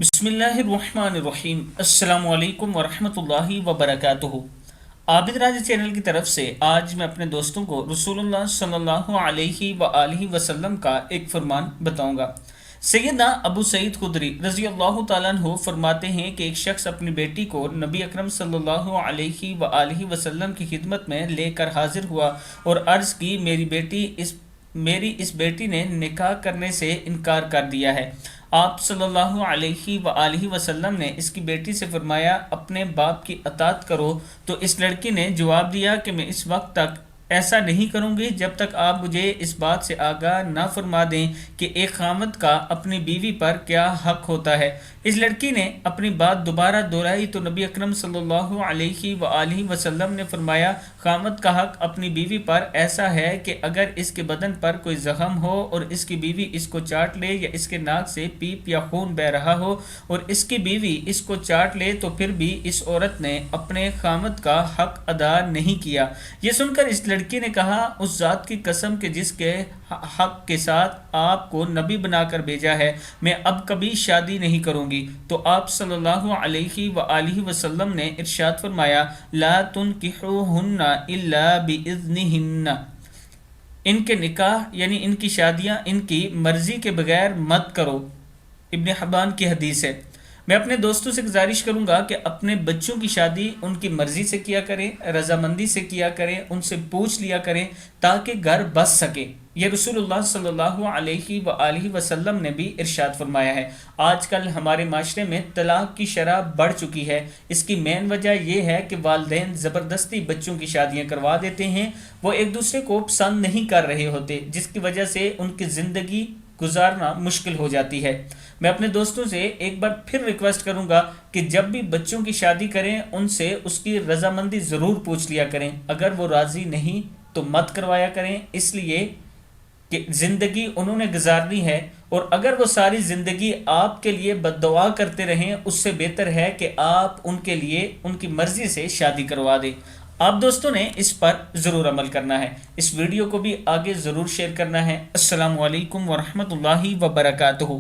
بسم اللہ الرحمن الرحیم۔ السلام علیکم ورحمۃ اللہ وبرکاتہ۔ عابد راج چینل کی طرف سے آج میں اپنے دوستوں کو رسول اللہ صلی اللہ علیہ وآلہ وسلم کا ایک فرمان بتاؤں گا۔ سیدنا ابو سعید خدری رضی اللہ تعالیٰ عنہ فرماتے ہیں کہ ایک شخص اپنی بیٹی کو نبی اکرم صلی اللہ علیہ وآلہ وسلم کی خدمت میں لے کر حاضر ہوا اور عرض کی، میری اس بیٹی نے نکاح کرنے سے انکار کر دیا ہے۔ آپ صلی اللہ علیہ وآلہ وسلم نے اس کی بیٹی سے فرمایا، اپنے باپ کی اطاعت کرو۔ تو اس لڑکی نے جواب دیا کہ میں اس وقت تک ایسا نہیں کروں گی جب تک آپ مجھے اس بات سے آگاہ نہ فرما دیں کہ ایک خامند کا اپنی بیوی پر کیا حق ہوتا ہے۔ اس لڑکی نے اپنی بات دوبارہ دہرائی تو نبی اکرم صلی اللہ علیہ وآلہ وسلم نے فرمایا، خامند کا حق اپنی بیوی پر ایسا ہے کہ اگر اس کے بدن پر کوئی زخم ہو اور اس کی بیوی اس کو چاٹ لے، یا اس کے ناک سے پیپ یا خون بہہ رہا ہو اور اس کی بیوی اس کو چاٹ لے، تو پھر بھی اس عورت نے اپنے خامند کا حق ادا نہیں کیا۔ یہ سن کر اس لڑکی نے کہا، اس ذات کی قسم کہ جس کے حق کے ساتھ آپ کو نبی بنا کر بھیجا ہے، میں اب کبھی شادی نہیں کروں گی۔ تو آپ صلی اللہ علیہ وآلہ وسلم نے ارشاد فرمایا، لا تنکحوہن الا باذنہن، ان کے نکاح یعنی ان کی شادیاں ان کی مرضی کے بغیر مت کرو۔ ابن حبان کی حدیث ہے۔ میں اپنے دوستوں سے گزارش کروں گا کہ اپنے بچوں کی شادی ان کی مرضی سے کیا کریں، رضامندی سے کیا کریں، ان سے پوچھ لیا کریں تاکہ گھر بس سکے۔ یہ رسول اللہ صلی اللہ علیہ وآلہ وسلم نے بھی ارشاد فرمایا ہے۔ آج کل ہمارے معاشرے میں طلاق کی شرح بڑھ چکی ہے۔ اس کی مین وجہ یہ ہے کہ والدین زبردستی بچوں کی شادیاں کروا دیتے ہیں۔ وہ ایک دوسرے کو پسند نہیں کر رہے ہوتے، جس کی وجہ سے ان کی زندگی گزارنا مشکل ہو جاتی ہے۔ میں اپنے دوستوں سے ایک بار پھر ریکویسٹ کروں گا کہ جب بھی بچوں کی شادی کریں ان سے اس کی رضامندی ضرور پوچھ لیا کریں۔ اگر وہ راضی نہیں تو مت کروایا کریں، اس لیے کہ زندگی انہوں نے گزارنی ہے، اور اگر وہ ساری زندگی آپ کے لیے بد دعا کرتے رہیں، اس سے بہتر ہے کہ آپ ان کے لیے ان کی مرضی سے شادی کروا دیں۔ آپ دوستوں نے اس پر ضرور عمل کرنا ہے۔ اس ویڈیو کو بھی آگے ضرور شیئر کرنا ہے۔ السلام علیکم ورحمۃ اللہ وبرکاتہ۔